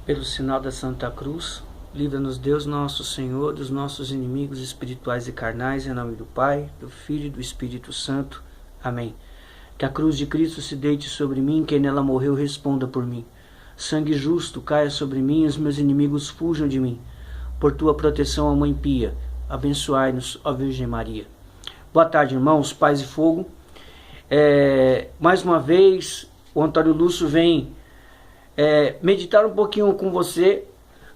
Pelo sinal da Santa Cruz, livra-nos Deus nosso Senhor dos nossos inimigos espirituais e carnais, em nome do Pai, do Filho e do Espírito Santo. Amém. Que a cruz de Cristo se deite sobre mim, quem nela morreu responda por mim. Sangue justo caia sobre mim, e os meus inimigos fujam de mim. Por tua proteção, ó Mãe Pia, abençoai-nos, ó Virgem Maria. Boa tarde, irmãos, paz e fogo. Mais uma vez, o Antônio Lúcio vem meditar um pouquinho com você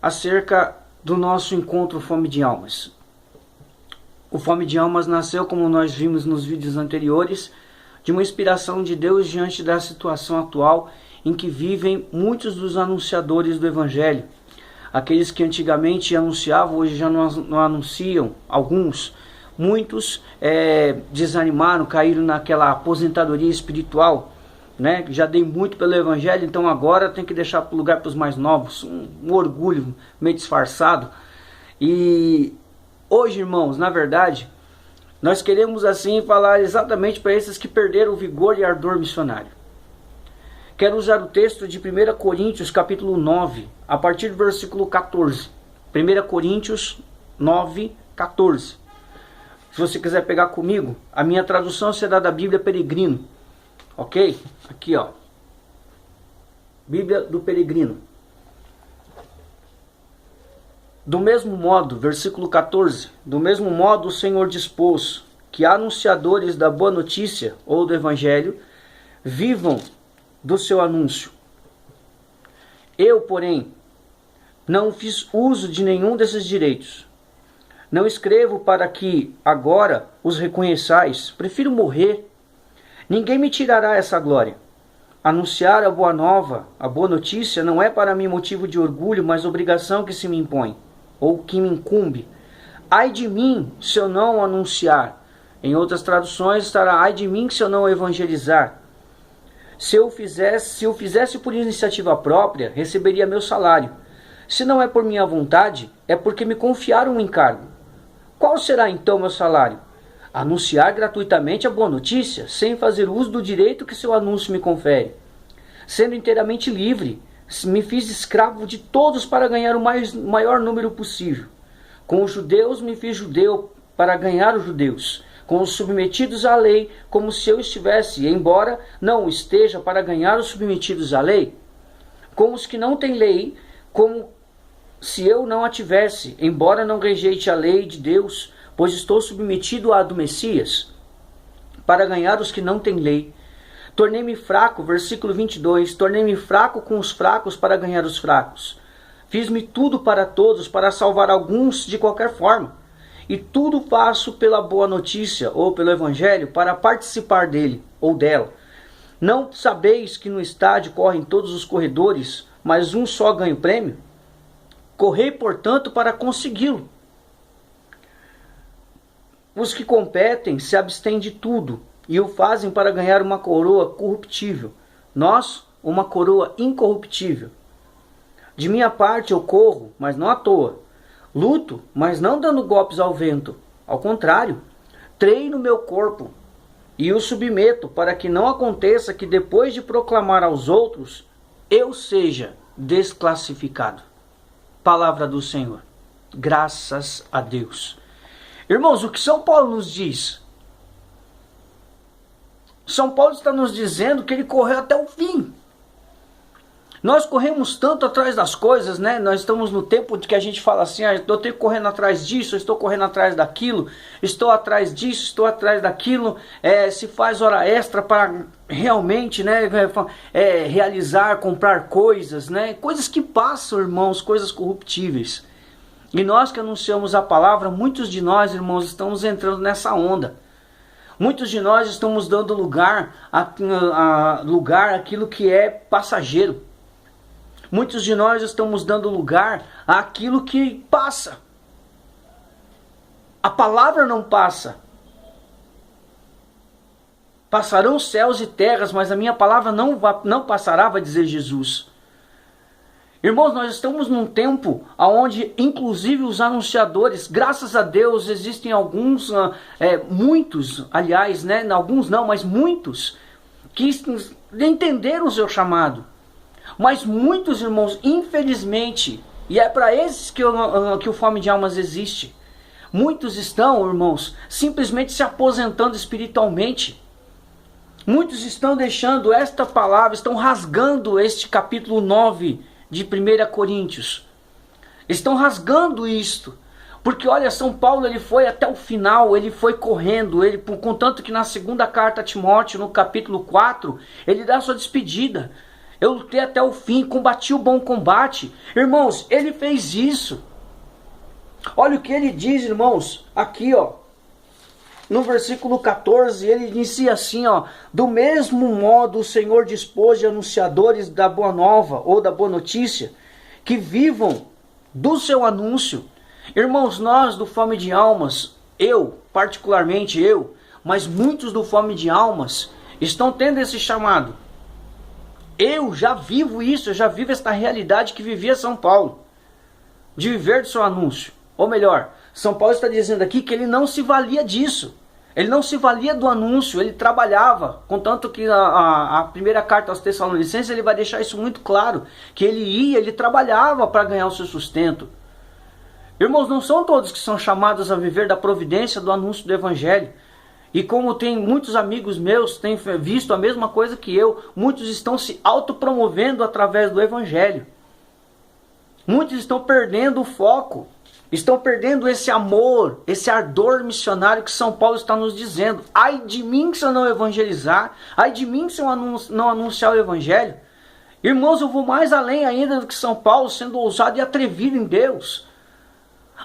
acerca do nosso encontro Fome de Almas. O Fome de Almas nasceu, como nós vimos nos vídeos anteriores, de uma inspiração de Deus diante da situação atual em que vivem muitos dos anunciadores do Evangelho. Aqueles que antigamente anunciavam, hoje já não anunciam, muitos desanimaram, caíram naquela aposentadoria espiritual, né? Já dei muito pelo Evangelho, então agora tem que deixar lugar para os mais novos, um orgulho meio disfarçado. E hoje, irmãos, na verdade, nós queremos assim falar exatamente para esses que perderam o vigor e ardor missionário. Quero usar o texto de 1 Coríntios capítulo 9, a partir do versículo 14. 1 Coríntios 9, 14. Se você quiser pegar comigo, a minha tradução será da Bíblia Peregrino. Ok? Aqui, ó. Bíblia do Peregrino. Do mesmo modo, versículo 14. Do mesmo modo o Senhor dispôs que anunciadores da boa notícia ou do Evangelho vivam do seu anúncio. Eu, porém, não fiz uso de nenhum desses direitos. Não escrevo para que agora os reconheçais. Prefiro morrer. Ninguém me tirará essa glória. Anunciar a boa nova, a boa notícia, não é para mim motivo de orgulho, mas obrigação que se me impõe, ou que me incumbe. Ai de mim se eu não anunciar. Em outras traduções estará: ai de mim se eu não evangelizar. Se eu fizesse por iniciativa própria, receberia meu salário. Se não é por minha vontade, é porque me confiaram um encargo. Qual será então meu salário? Anunciar gratuitamente a boa notícia, sem fazer uso do direito que seu anúncio me confere. Sendo inteiramente livre, me fiz escravo de todos para ganhar o maior número possível. Com os judeus me fiz judeu para ganhar os judeus. Com os submetidos à lei, como se eu estivesse, embora não esteja, para ganhar os submetidos à lei. Com os que não têm lei, como se eu não a tivesse, embora não rejeite a lei de Deus, pois estou submetido à do Messias, para ganhar os que não têm lei. Tornei-me fraco, versículo 22, tornei-me fraco com os fracos para ganhar os fracos. Fiz-me tudo para todos, para salvar alguns de qualquer forma. E tudo faço pela boa notícia, ou pelo Evangelho, para participar dele, ou dela. Não sabeis que no estádio correm todos os corredores, mas um só ganha o prêmio? Correi, portanto, para consegui-lo. Os que competem se abstêm de tudo e o fazem para ganhar uma coroa corruptível. Nós, uma coroa incorruptível. De minha parte eu corro, mas não à toa. Luto, mas não dando golpes ao vento. Ao contrário, treino meu corpo e o submeto para que não aconteça que depois de proclamar aos outros, eu seja desclassificado. Palavra do Senhor. Graças a Deus. Irmãos, o que São Paulo nos diz? São Paulo está nos dizendo que ele correu até o fim. Nós corremos tanto atrás das coisas, né? Nós estamos no tempo de que a gente fala assim: eu estou correndo atrás disso, eu estou correndo atrás daquilo, estou atrás disso, estou atrás daquilo. Se faz hora extra para realmente, né, realizar, comprar coisas, né? Coisas que passam, irmãos, coisas corruptíveis. E nós que anunciamos a palavra, muitos de nós, irmãos, estamos entrando nessa onda. Muitos de nós estamos dando lugar àquilo que é passageiro. Muitos de nós estamos dando lugar àquilo que passa. A palavra não passa. Passarão céus e terras, mas a minha palavra não passará, vai dizer Jesus. Irmãos, nós estamos num tempo onde, inclusive, os anunciadores, graças a Deus, existem alguns, muitos, aliás, né, alguns não, mas muitos, que entenderam o seu chamado. Mas muitos irmãos, infelizmente, e é para esses que o Fome de Almas existe, muitos estão, irmãos, simplesmente se aposentando espiritualmente. Muitos estão deixando esta palavra, estão rasgando este capítulo 9 de 1 Coríntios. Estão rasgando isto. Porque olha, São Paulo ele foi até o final, ele foi correndo, contanto que na segunda carta a Timóteo, no capítulo 4, ele dá a sua despedida. Eu lutei até o fim, combati o bom combate. Irmãos, ele fez isso. Olha o que ele diz, irmãos, aqui ó. No versículo 14, ele inicia assim, ó: do mesmo modo o Senhor dispôs de anunciadores da boa nova, ou da boa notícia, que vivam do seu anúncio. Irmãos, nós do Fome de Almas, particularmente eu, mas muitos do Fome de Almas, estão tendo esse chamado. Eu já vivo isso, eu já vivo esta realidade que vivia São Paulo, de viver do seu anúncio. Ou melhor, São Paulo está dizendo aqui que ele não se valia disso. Ele não se valia do anúncio, ele trabalhava. Contanto que a primeira carta aos Tessalonicenses, ele vai deixar isso muito claro. Que ele trabalhava para ganhar o seu sustento. Irmãos, não são todos que são chamados a viver da providência do anúncio do Evangelho. E como tem muitos amigos meus, têm visto a mesma coisa que eu, muitos estão se autopromovendo através do Evangelho. Muitos estão perdendo o foco. Estão perdendo esse amor, esse ardor missionário que São Paulo está nos dizendo. Ai de mim se eu não evangelizar, ai de mim se eu não anunciar o Evangelho. Irmãos, eu vou mais além ainda do que São Paulo, sendo ousado e atrevido em Deus.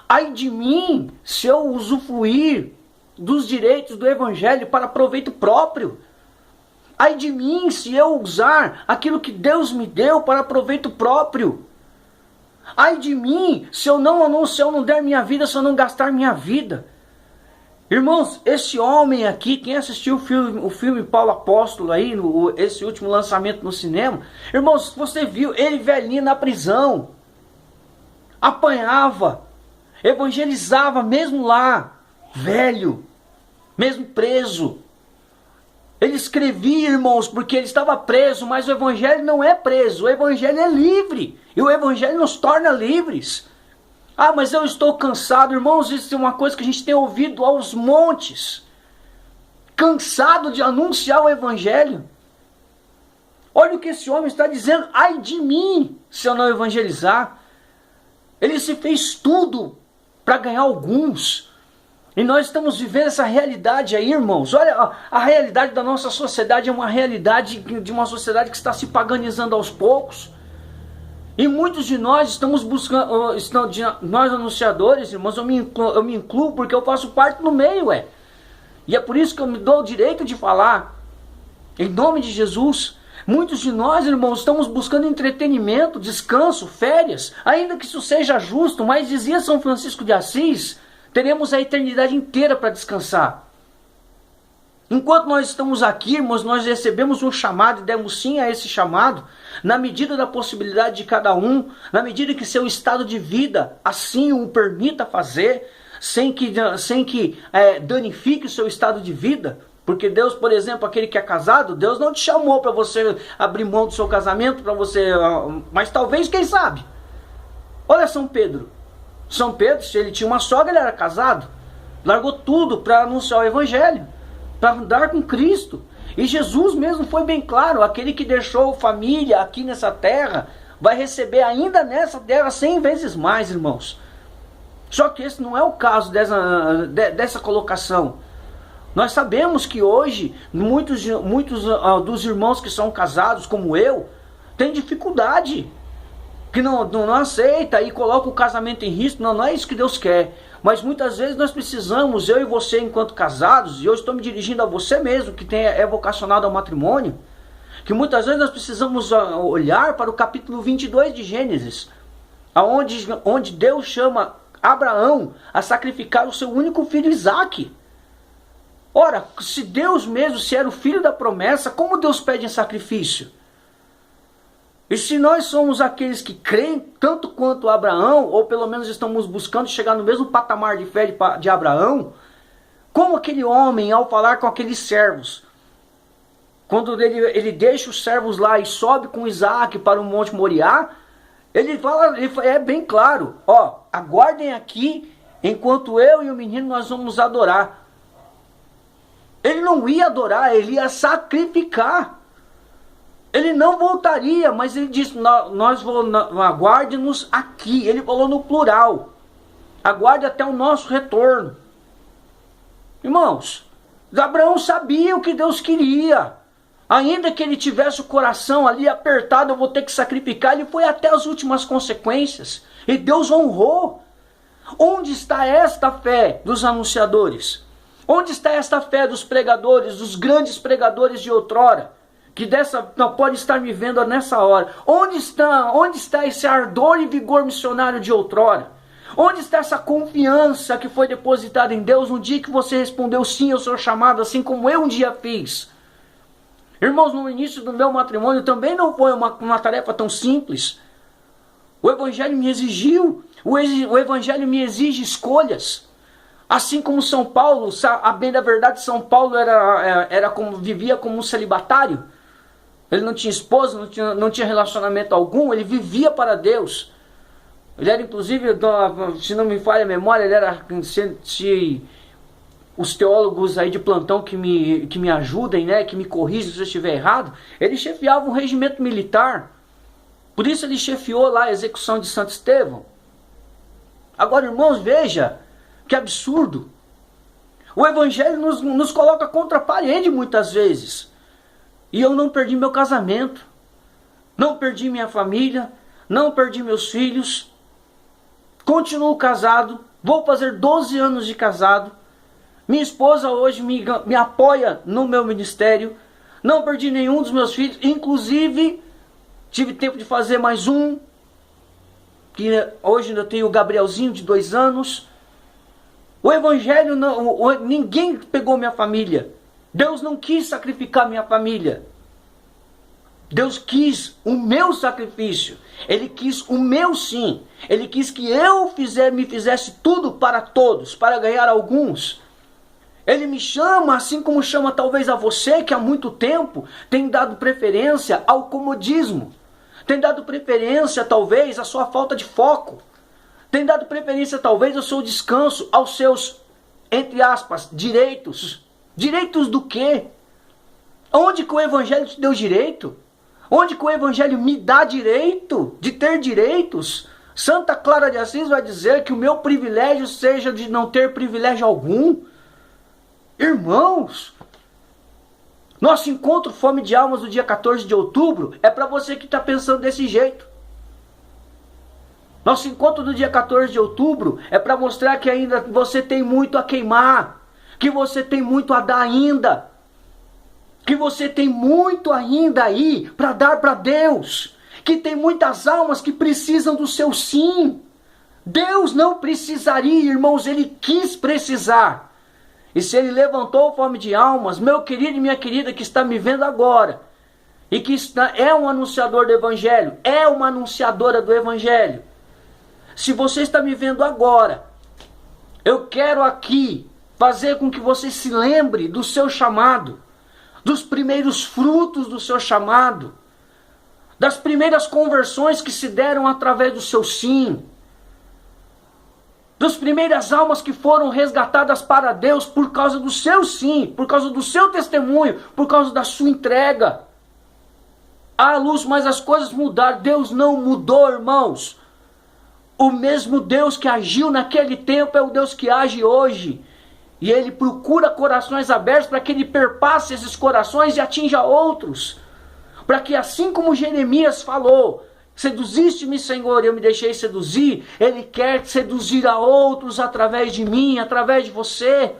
Ai de mim se eu usufruir dos direitos do Evangelho para proveito próprio. Ai de mim se eu usar aquilo que Deus me deu para proveito próprio. Ai de mim se eu não anunciar, se eu não der minha vida, se eu não gastar minha vida. Irmãos, esse homem aqui, quem assistiu o filme Paulo Apóstolo aí, esse último lançamento no cinema, irmãos, você viu ele velhinho na prisão, apanhava, evangelizava mesmo lá, velho, mesmo preso. Ele escrevia, irmãos, porque ele estava preso, mas o Evangelho não é preso, o Evangelho é livre. E o Evangelho nos torna livres. Ah, mas eu estou cansado. Irmãos, isso é uma coisa que a gente tem ouvido aos montes. Cansado de anunciar o Evangelho. Olha o que esse homem está dizendo. Ai de mim, se eu não evangelizar. Ele se fez tudo para ganhar alguns. E nós estamos vivendo essa realidade aí, irmãos. Olha, a realidade da nossa sociedade é uma realidade de uma sociedade que está se paganizando aos poucos. E muitos de nós estamos buscando, nós anunciadores, irmãos, eu me incluo porque eu faço parte no meio, E é por isso que eu me dou o direito de falar, em nome de Jesus. Muitos de nós, irmãos, estamos buscando entretenimento, descanso, férias, ainda que isso seja justo, mas dizia São Francisco de Assis, teremos a eternidade inteira para descansar. Enquanto nós estamos aqui, irmãos, nós recebemos um chamado e demos sim a esse chamado, na medida da possibilidade de cada um, na medida que seu estado de vida assim o permita fazer, sem que danifique o seu estado de vida. Porque Deus, por exemplo, aquele que é casado, Deus não te chamou para você abrir mão do seu casamento, para você, mas talvez, quem sabe? Olha São Pedro. São Pedro, se ele tinha uma sogra, ele era casado. Largou tudo para anunciar o Evangelho, para andar com Cristo. E Jesus mesmo foi bem claro, aquele que deixou família aqui nessa terra, vai receber ainda nessa terra 100 vezes mais, irmãos. Só que esse não é o caso dessa colocação. Nós sabemos que hoje, muitos dos irmãos que são casados, como eu, têm dificuldade, que não aceita e coloca o casamento em risco. Não é isso que Deus quer. Mas muitas vezes nós precisamos, eu e você enquanto casados, e eu estou me dirigindo a você mesmo, que é vocacionado ao matrimônio, que muitas vezes nós precisamos olhar para o capítulo 22 de Gênesis, onde Deus chama Abraão a sacrificar o seu único filho Isaque. Ora, se Deus mesmo, se era o filho da promessa, como Deus pede em sacrifício? E se nós somos aqueles que creem tanto quanto Abraão, ou pelo menos estamos buscando chegar no mesmo patamar de fé de Abraão, como aquele homem, ao falar com aqueles servos, quando ele deixa os servos lá e sobe com Isaac para o Monte Moriá, ele é bem claro, ó, aguardem aqui, enquanto eu e o menino nós vamos adorar. Ele não ia adorar, ele ia sacrificar. Ele não voltaria, mas ele disse, aguarde-nos aqui. Ele falou no plural. Aguarde até o nosso retorno. Irmãos, Abraão sabia o que Deus queria. Ainda que ele tivesse o coração ali apertado, eu vou ter que sacrificar, ele foi até as últimas consequências. E Deus honrou. Onde está esta fé dos anunciadores? Onde está esta fé dos pregadores, dos grandes pregadores de outrora? Que não pode estar me vendo nessa hora. Onde está esse ardor e vigor missionário de outrora? Onde está essa confiança que foi depositada em Deus no dia que você respondeu sim ao seu chamado, assim como eu um dia fiz? Irmãos, no início do meu matrimônio também não foi uma tarefa tão simples. O Evangelho me exigiu, o Evangelho me exige escolhas. Assim como São Paulo, a bem da verdade, São Paulo vivia como um celibatário. Ele não tinha esposa, não tinha relacionamento algum, ele vivia para Deus. Ele era, inclusive, se não me falha a memória, ele era, os teólogos aí de plantão que me ajudem, né, que me corrigem se eu estiver errado, ele chefiava um regimento militar. Por isso ele chefiou lá a execução de Santo Estevão. Agora, irmãos, veja que absurdo. O Evangelho nos coloca contra a parede muitas vezes. E eu não perdi meu casamento, não perdi minha família, não perdi meus filhos. Continuo casado, vou fazer 12 anos de casado. Minha esposa hoje me apoia no meu ministério. Não perdi nenhum dos meus filhos, inclusive tive tempo de fazer mais um. Que hoje eu tenho o Gabrielzinho de 2 anos. O Evangelho, ninguém pegou minha família. Deus não quis sacrificar minha família. Deus quis o meu sacrifício. Ele quis o meu sim. Ele quis que eu me fizesse tudo para todos, para ganhar alguns. Ele me chama, assim como chama talvez a você, que há muito tempo tem dado preferência ao comodismo. Tem dado preferência talvez à sua falta de foco. Tem dado preferência talvez ao seu descanso, aos seus, entre aspas, direitos. Direitos do quê? Onde que o Evangelho te deu direito? Onde que o Evangelho me dá direito de ter direitos? Santa Clara de Assis vai dizer que o meu privilégio seja de não ter privilégio algum. Irmãos, nosso encontro Fome de Almas do dia 14 de outubro é para você que está pensando desse jeito. Nosso encontro do dia 14 de outubro é para mostrar que ainda você tem muito a queimar, que você tem muito a dar ainda, que você tem muito ainda aí para dar para Deus, que tem muitas almas que precisam do seu sim. Deus não precisaria, irmãos, Ele quis precisar. E se Ele levantou Fome de Almas, meu querido e minha querida que está me vendo agora, e que é um anunciador do Evangelho, é uma anunciadora do Evangelho, se você está me vendo agora, eu quero aqui fazer com que você se lembre do seu chamado, dos primeiros frutos do seu chamado, das primeiras conversões que se deram através do seu sim, das primeiras almas que foram resgatadas para Deus por causa do seu sim, por causa do seu testemunho, por causa da sua entrega. Ah, Lúcio, mas as coisas mudaram. Deus não mudou, irmãos. O mesmo Deus que agiu naquele tempo é o Deus que age hoje. E Ele procura corações abertos para que Ele perpasse esses corações e atinja outros. Para que assim como Jeremias falou, seduziste-me, Senhor, e eu me deixei seduzir, Ele quer seduzir a outros através de mim, através de você.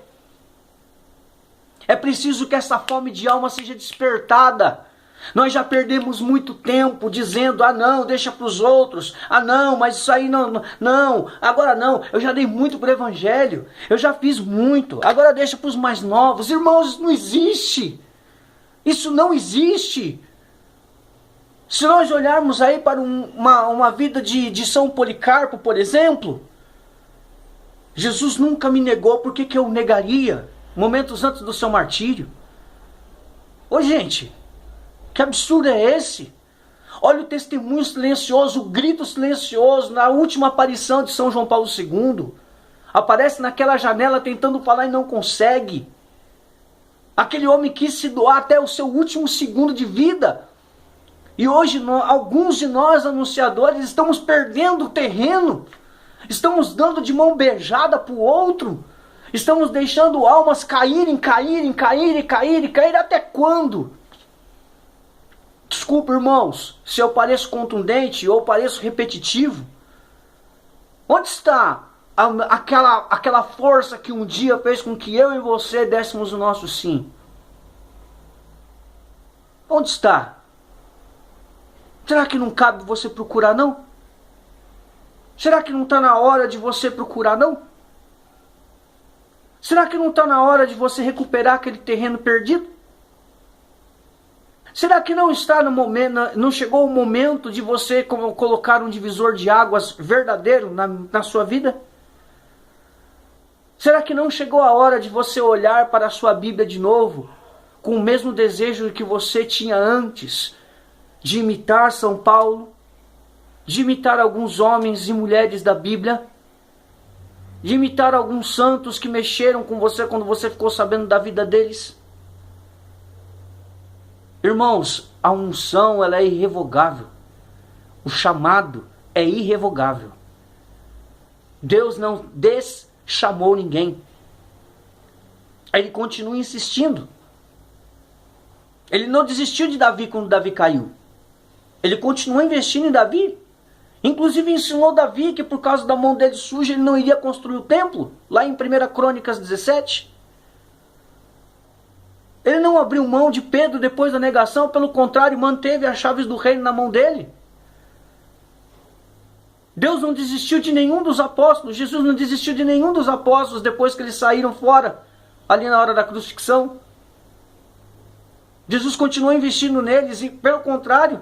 É preciso que essa fome de alma seja despertada. Nós já perdemos muito tempo dizendo, ah não, deixa para os outros, ah não, mas isso aí não, agora não, eu já dei muito para o Evangelho, eu já fiz muito, agora deixa para os mais novos. Irmãos, isso não existe, isso não existe. Se nós olharmos aí para uma vida de São Policarpo, por exemplo, Jesus nunca me negou, por que eu o negaria? Momentos antes do seu martírio. Ô gente, que absurdo é esse? Olha o testemunho silencioso, o grito silencioso na última aparição de São João Paulo II. Aparece naquela janela tentando falar e não consegue. Aquele homem quis se doar até o seu último segundo de vida. E hoje alguns de nós anunciadores estamos perdendo o terreno. Estamos dando de mão beijada para o outro. Estamos deixando almas caírem até quando? Desculpa, irmãos, se eu pareço contundente ou pareço repetitivo. Onde está aquela força que um dia fez com que eu e você dessemos o nosso sim? Onde está? Será que não cabe você procurar, não? Será que não está na hora de você procurar, não? Será que não está na hora de você recuperar aquele terreno perdido? Será que não está no momento, não chegou o momento de você colocar um divisor de águas verdadeiro na sua vida? Será que não chegou a hora de você olhar para a sua Bíblia de novo, com o mesmo desejo que você tinha antes, de imitar São Paulo, de imitar alguns homens e mulheres da Bíblia, de imitar alguns santos que mexeram com você quando você ficou sabendo da vida deles? Irmãos, a unção ela é irrevogável. O chamado é irrevogável. Deus não deschamou ninguém. Ele continua insistindo. Ele não desistiu de Davi quando Davi caiu. Ele continua investindo em Davi. Inclusive ensinou Davi que por causa da mão dele suja ele não iria construir o templo. Lá em 1 Crônicas 17. Ele não abriu mão de Pedro depois da negação. Pelo contrário, manteve as chaves do reino na mão dele. Deus não desistiu de nenhum dos apóstolos. Jesus não desistiu de nenhum dos apóstolos depois que eles saíram fora. Ali na hora da crucifixão. Jesus continuou investindo neles e, pelo contrário,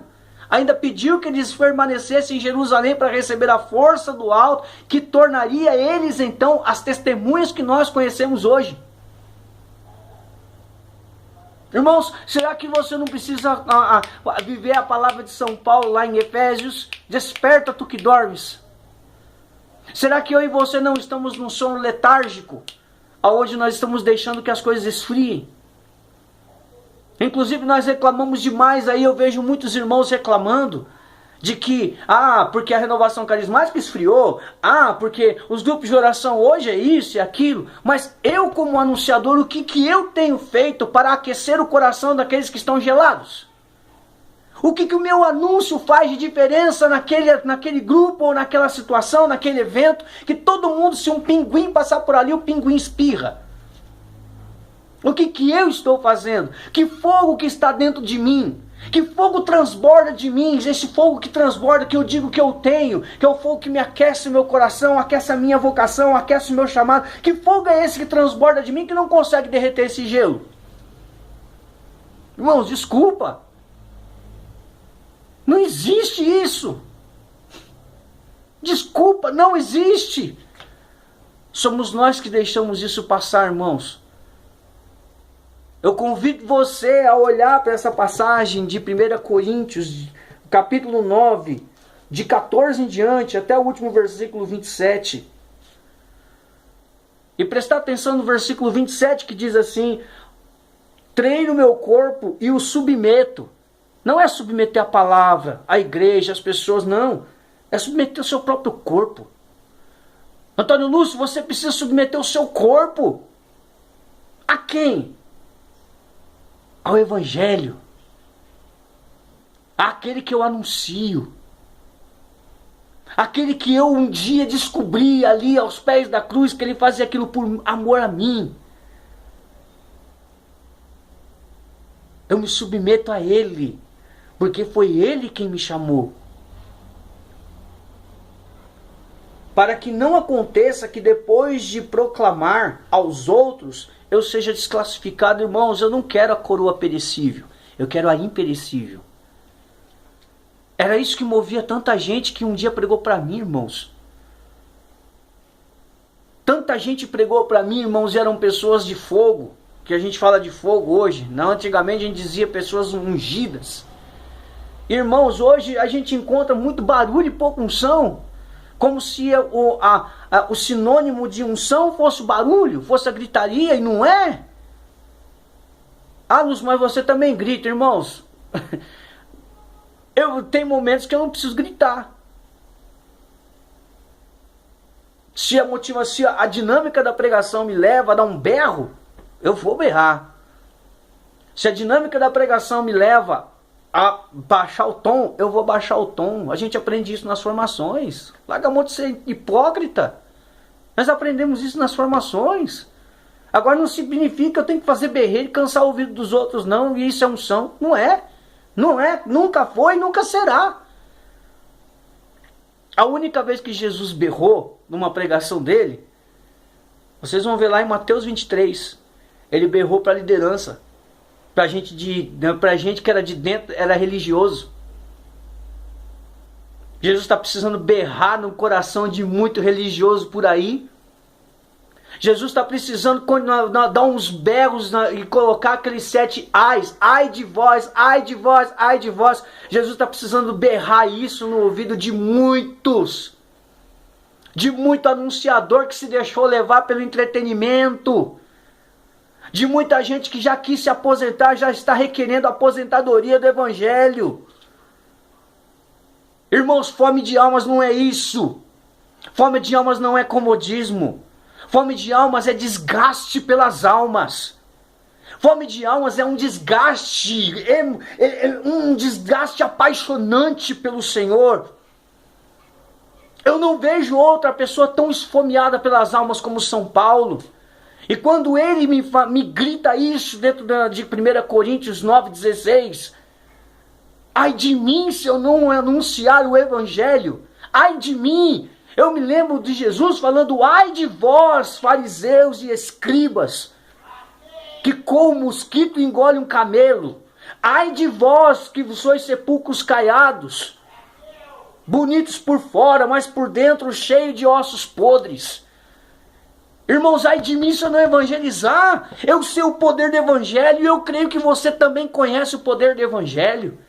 ainda pediu que eles permanecessem em Jerusalém para receber a força do alto, que tornaria eles, então, as testemunhas que nós conhecemos hoje. Irmãos, será que você não precisa viver a palavra de São Paulo lá em Efésios? Desperta tu que dormes. Será que eu e você não estamos num sono letárgico, onde nós estamos deixando que as coisas esfriem? Inclusive nós reclamamos demais, aí eu vejo muitos irmãos reclamando de que, porque a renovação carismática esfriou, porque os grupos de oração hoje é isso e aquilo, mas eu como anunciador, o que eu tenho feito para aquecer o coração daqueles que estão gelados? O que o meu anúncio faz de diferença naquele grupo ou naquela situação, naquele evento, que todo mundo, se um pinguim passar por ali, o pinguim espirra? O que eu estou fazendo? Que fogo que está dentro de mim? Que fogo transborda de mim? Esse fogo que transborda, que eu digo que eu tenho, que é o fogo que me aquece o meu coração, aquece a minha vocação, aquece o meu chamado. Que fogo é esse que transborda de mim que não consegue derreter esse gelo? Irmãos, desculpa. Não existe isso. Desculpa, não existe. Somos nós que deixamos isso passar, irmãos. Eu convido você a olhar para essa passagem de 1 Coríntios, capítulo 9, de 14 em diante, até o último versículo 27. E prestar atenção no versículo 27 que diz assim: treino o meu corpo e o submeto. Não é submeter a palavra, a igreja, as pessoas, não. É submeter o seu próprio corpo. Antônio Lúcio, você precisa submeter o seu corpo. A quem? Ao Evangelho, àquele que eu anuncio, aquele que eu um dia descobri ali aos pés da cruz, que ele fazia aquilo por amor a mim. Eu me submeto a ele, porque foi ele quem me chamou. Para que não aconteça que depois de proclamar aos outros, eu seja desclassificado. Irmãos, eu não quero a coroa perecível, eu quero a imperecível. Era isso que movia tanta gente que um dia pregou para mim, irmãos. Tanta gente pregou para mim, irmãos, e eram pessoas de fogo. que a gente fala de fogo hoje. Não, antigamente a gente dizia pessoas ungidas. Irmãos, hoje a gente encontra muito barulho e pouca unção. Como se o sinônimo de unção fosse o barulho, fosse a gritaria, e não é. Ah, Lúcio, mas você também grita, irmãos. Eu tenho momentos que eu não preciso gritar. Se a dinâmica da pregação me leva a dar um berro, eu vou berrar. Se a dinâmica da pregação me leva a baixar o tom, eu vou baixar o tom. A gente aprende isso nas formações. Larga a mão de ser hipócrita. Nós aprendemos isso nas formações. Agora não significa que eu tenho que fazer berreiro e cansar o ouvido dos outros, não. E isso é unção. Não é. Não é. Nunca foi e nunca será. A única vez que Jesus berrou numa pregação dele, vocês vão ver lá em Mateus 23. Ele berrou para a liderança. Pra gente que era de dentro, era religioso. Jesus está precisando berrar no coração de muito religioso por aí. Jesus está precisando dar uns berros e colocar aqueles 7 ais. Ai de vós, ai de vós, ai de vós. Jesus está precisando berrar isso no ouvido de muitos. De muito anunciador que se deixou levar pelo entretenimento. De muita gente que já quis se aposentar, já está requerendo a aposentadoria do Evangelho. Irmãos, fome de almas não é isso. Fome de almas não é comodismo. Fome de almas é desgaste pelas almas. Fome de almas é um desgaste, um desgaste apaixonante pelo Senhor. Eu não vejo outra pessoa tão esfomeada pelas almas como São Paulo. E quando ele me grita isso dentro de 1 Coríntios 9,16, ai de mim se eu não anunciar o Evangelho, ai de mim. Eu me lembro de Jesus falando, ai de vós, fariseus e escribas, que com o mosquito engole um camelo. Ai de vós que sois sepulcros caiados, bonitos por fora, mas por dentro cheios de ossos podres. Irmãos, ai de mim se eu não evangelizar. Eu sei o poder do Evangelho e eu creio que você também conhece o poder do Evangelho.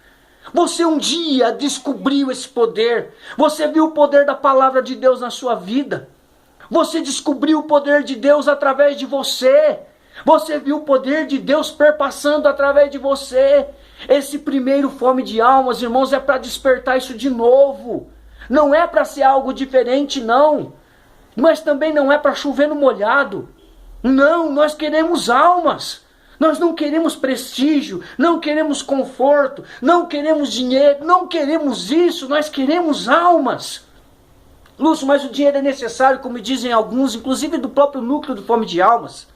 Você um dia descobriu esse poder. Você viu o poder da palavra de Deus na sua vida. Você descobriu o poder de Deus através de você. Você viu o poder de Deus perpassando através de você. Esse primeiro fome de almas, irmãos, é para despertar isso de novo. Não é para ser algo diferente, não. Mas também não é para chover no molhado. Não, nós queremos almas. Nós não queremos prestígio, não queremos conforto, não queremos dinheiro, não queremos isso, nós queremos almas. Lúcio, mas o dinheiro é necessário, como dizem alguns, inclusive do próprio núcleo do Fome de Almas.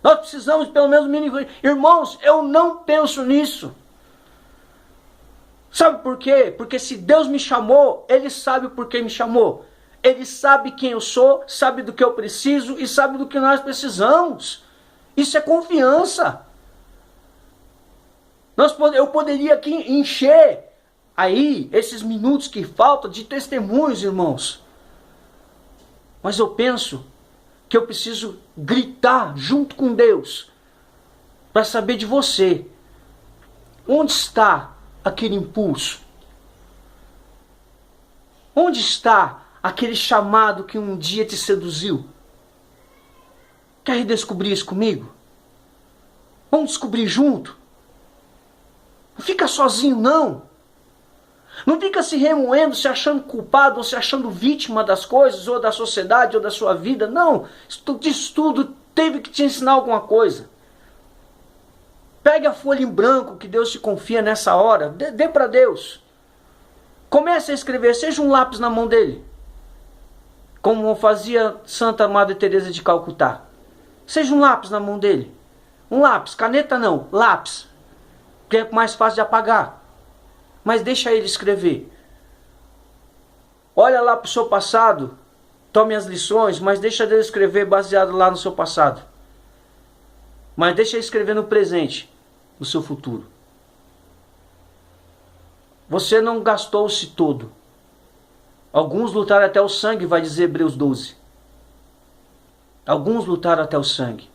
Nós precisamos pelo menos mínimo. Irmãos, eu não penso nisso. Sabe por quê? Porque se Deus me chamou, Ele sabe por que me chamou. Ele sabe quem eu sou, sabe do que eu preciso e sabe do que nós precisamos. Isso é confiança. Eu poderia aqui encher aí esses minutos que faltam de testemunhos, irmãos. Mas eu penso que eu preciso gritar junto com Deus para saber de você. Onde está aquele impulso? Onde está aquele chamado que um dia te seduziu? Quer redescobrir isso comigo? Vamos descobrir junto? Não fica sozinho, não. Não fica se remoendo, se achando culpado, ou se achando vítima das coisas, ou da sociedade, ou da sua vida. Não, isso tudo teve que te ensinar alguma coisa. Pegue a folha em branco que Deus te confia nessa hora, dê para Deus. Comece a escrever, seja um lápis na mão dele. Como fazia Santa Madre Teresa de Calcutá. Seja um lápis na mão dele. Um lápis, caneta não, lápis. Que é mais fácil de apagar. Mas deixa ele escrever. Olha lá para o seu passado. Tome as lições, mas deixa ele escrever baseado lá no seu passado. Mas deixa ele escrever no presente, no seu futuro. Você não gastou-se todo. Alguns lutaram até o sangue, vai dizer Hebreus 12. Alguns lutaram até o sangue.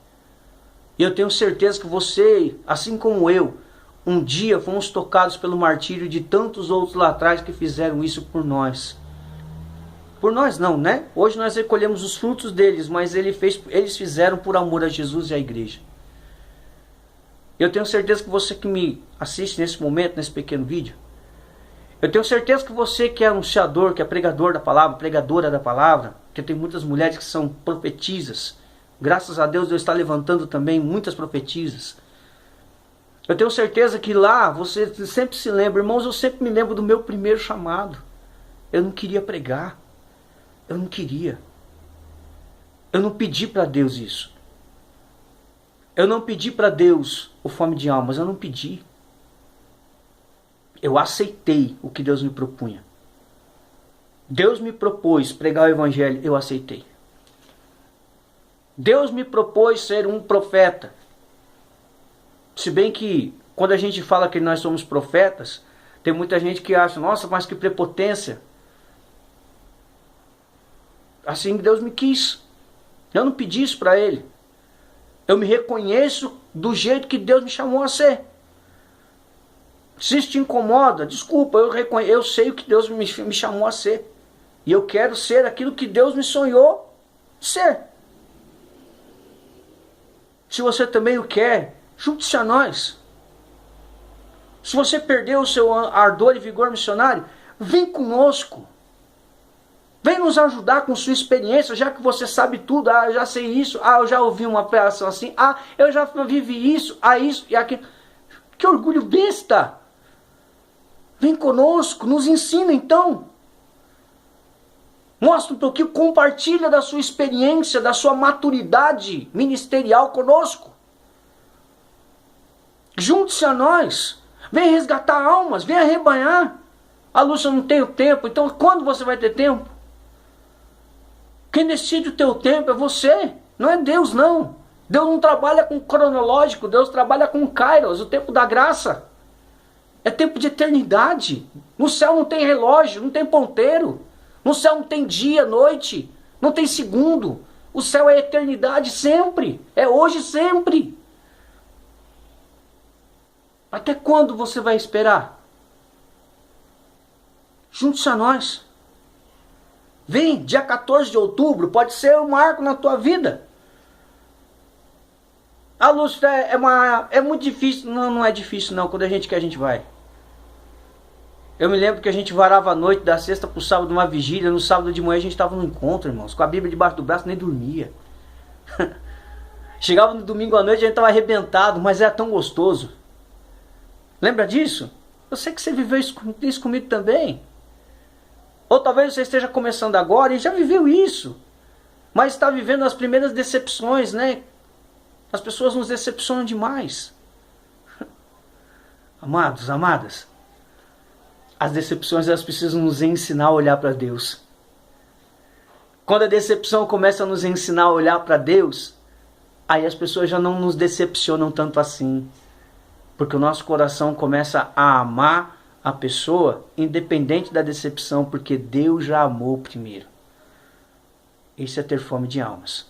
E eu tenho certeza que você, assim como eu, um dia fomos tocados pelo martírio de tantos outros lá atrás que fizeram isso por nós. Por nós não, né? Hoje nós recolhemos os frutos deles, mas eles fizeram por amor a Jesus e à igreja. Eu tenho certeza que você que me assiste nesse momento, nesse pequeno vídeo, eu tenho certeza que você que é anunciador, que é pregador da palavra, pregadora da palavra, que tem muitas mulheres que são profetisas. Graças a Deus está levantando também muitas profetisas. Eu tenho certeza que lá você sempre se lembra, irmãos, eu sempre me lembro do meu primeiro chamado. Eu não queria pregar. Eu não queria. Eu não pedi para Deus isso. Eu não pedi para Deus o fome de almas, eu não pedi. Eu aceitei o que Deus me propunha. Deus me propôs pregar o evangelho, eu aceitei. Deus me propôs ser um profeta. Se bem que quando a gente fala que nós somos profetas, tem muita gente que acha, nossa, mas que prepotência. Assim Deus me quis. Eu não pedi isso para Ele. Eu me reconheço do jeito que Deus me chamou a ser. Se isso te incomoda, desculpa, eu sei o que Deus me chamou a ser. E eu quero ser aquilo que Deus me sonhou ser. Se você também o quer, junte-se a nós. Se você perdeu o seu ardor e vigor missionário, vem conosco. Vem nos ajudar com sua experiência, já que você sabe tudo. Ah, eu já sei isso. Ah, eu já ouvi uma pregação assim. Ah, eu já vivi isso. Ah, isso e aquilo. Que orgulho besta! Vem conosco, nos ensina então. Mostra um pouquinho, compartilha da sua experiência, da sua maturidade ministerial conosco. Junte-se a nós. Vem resgatar almas, vem arrebanhar. Ah, Lúcio, eu não tenho tempo. Então quando você vai ter tempo? Quem decide o teu tempo é você, não é Deus não. Deus não trabalha com cronológico, Deus trabalha com kairos, o tempo da graça. É tempo de eternidade. No céu não tem relógio, não tem ponteiro. No céu não tem dia, noite, não tem segundo. O céu é eternidade sempre, é hoje sempre. Até quando você vai esperar? Junte-se a nós. Vem, dia 14 de outubro, pode ser um marco na tua vida. Ah, Lúcio, é muito difícil. Não, não é difícil não, quando a gente quer a gente vai. Eu me lembro que a gente varava a noite da sexta para o sábado numa vigília. No sábado de manhã a gente estava no encontro, irmãos, com a Bíblia debaixo do braço, nem dormia. Chegava no domingo à noite, a gente estava arrebentado, mas era tão gostoso. Lembra disso? Eu sei que você viveu isso comigo também. Ou talvez você esteja começando agora e já viveu isso, mas está vivendo as primeiras decepções, né? As pessoas nos decepcionam demais. Amados, amadas, as decepções elas precisam nos ensinar a olhar para Deus. Quando a decepção começa a nos ensinar a olhar para Deus, aí as pessoas já não nos decepcionam tanto assim. Porque o nosso coração começa a amar a pessoa, independente da decepção, porque Deus já amou primeiro. Isso é ter fome de almas.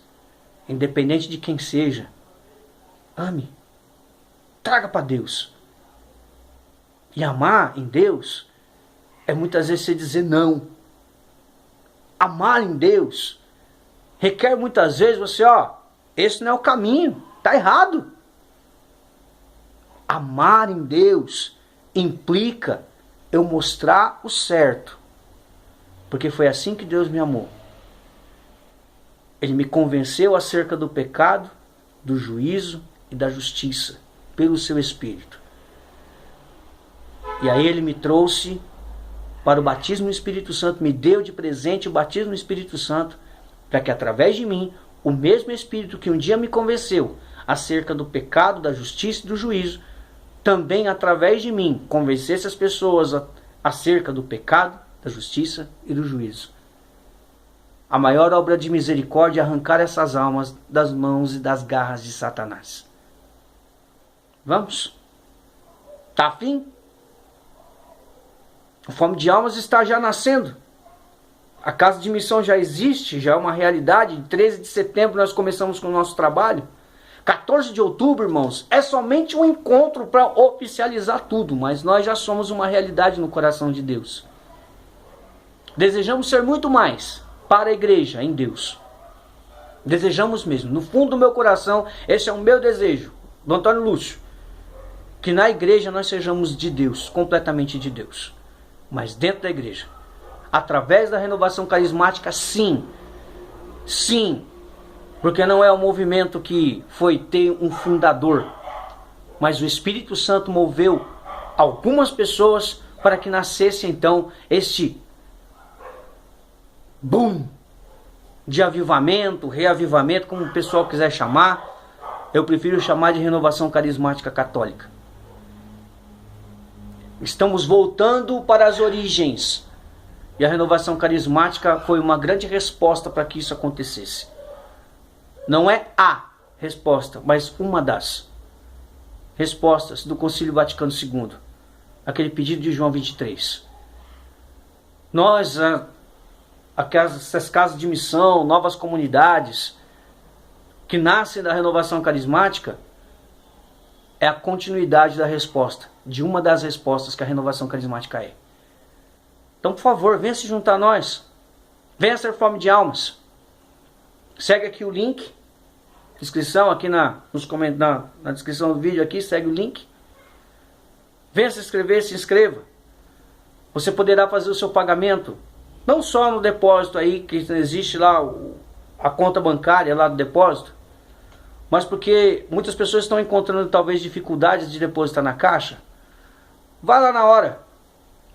Independente de quem seja, ame. Traga para Deus. E amar em Deus é muitas vezes você dizer não. Amar em Deus requer muitas vezes você, esse não é o caminho, está errado. Amar em Deus implica eu mostrar o certo. Porque foi assim que Deus me amou. Ele me convenceu acerca do pecado, do juízo e da justiça, pelo seu Espírito. E aí ele me trouxe para o batismo no Espírito Santo, me deu de presente o batismo no Espírito Santo, para que através de mim, o mesmo Espírito que um dia me convenceu acerca do pecado, da justiça e do juízo, também através de mim convencesse as pessoas acerca do pecado, da justiça e do juízo. A maior obra de misericórdia é arrancar essas almas das mãos e das garras de Satanás. Vamos? Tá afim? A fome de almas está já nascendo. A casa de missão já existe, já é uma realidade. Em 13 de setembro nós começamos com o nosso trabalho. 14 de outubro, irmãos, é somente um encontro para oficializar tudo, mas nós já somos uma realidade no coração de Deus. Desejamos ser muito mais para a igreja em Deus. Desejamos mesmo, no fundo do meu coração, esse é o meu desejo, do Antônio Lúcio, que na igreja nós sejamos de Deus, completamente de Deus. Mas dentro da igreja, através da renovação carismática, sim, sim, porque não é um movimento que foi ter um fundador, mas o Espírito Santo moveu algumas pessoas para que nascesse então este boom de avivamento, reavivamento, como o pessoal quiser chamar. Eu prefiro chamar de renovação carismática católica. Estamos voltando para as origens. E a renovação carismática foi uma grande resposta para que isso acontecesse. Não é a resposta, mas uma das respostas do Concílio Vaticano II. Aquele pedido de João 23. Nós, essas casas de missão, novas comunidades que nascem da renovação carismática, é a continuidade da resposta, de uma das respostas que a renovação carismática é. Então, por favor, venha se juntar a nós. Venha ser fome de almas. Segue aqui o link. Inscrição aqui na descrição do vídeo aqui, segue o link. Venha se inscrever, se inscreva. Você poderá fazer o seu pagamento, não só no depósito aí, que existe lá a conta bancária lá do depósito, mas porque muitas pessoas estão encontrando talvez dificuldades de depositar na caixa. Vá lá na hora.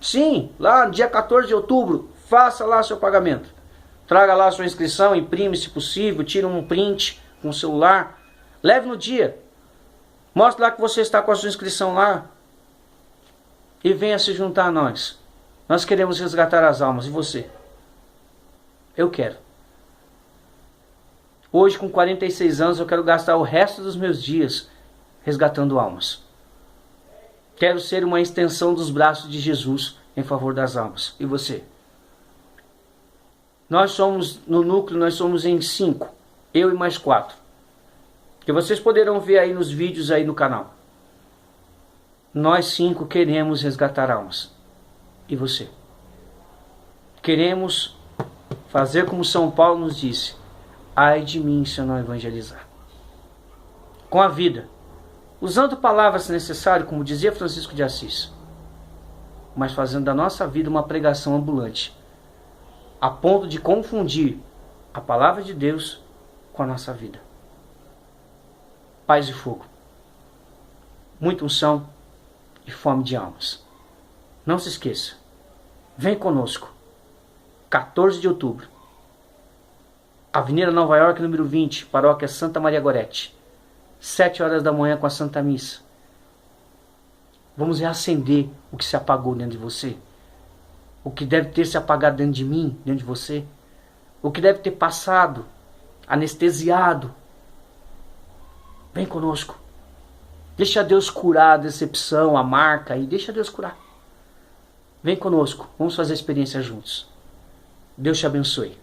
Sim, lá no dia 14 de outubro, faça lá seu pagamento. Traga lá a sua inscrição, imprime se possível, tira um print com o celular, leve no dia. Mostre lá que você está com a sua inscrição lá e venha se juntar a nós. Nós queremos resgatar as almas. E você? Eu quero. Hoje, com 46 anos, eu quero gastar o resto dos meus dias resgatando almas. Quero ser uma extensão dos braços de Jesus em favor das almas. E você? Nós somos, no núcleo, nós somos em 5. Eu e mais 4. Que vocês poderão ver aí nos vídeos aí no canal. Nós 5 queremos resgatar almas. E você? Queremos fazer como São Paulo nos disse: ai de mim se eu não evangelizar. Com a vida, usando palavras se necessário, como dizia Francisco de Assis, mas fazendo da nossa vida uma pregação ambulante, a ponto de confundir a palavra de Deus com a nossa vida. Paz e fogo, muita unção e fome de almas. Não se esqueça, vem conosco, 14 de outubro, Avenida Nova York, número 20, Paróquia Santa Maria Gorete, 7 horas da manhã com a Santa Missa. Vamos reacender o que se apagou dentro de você, o que deve ter se apagado dentro de mim, dentro de você, o que deve ter passado, anestesiado. Vem conosco. Deixa Deus curar a decepção, a marca, e deixa Deus curar. Vem conosco, vamos fazer a experiência juntos. Deus te abençoe.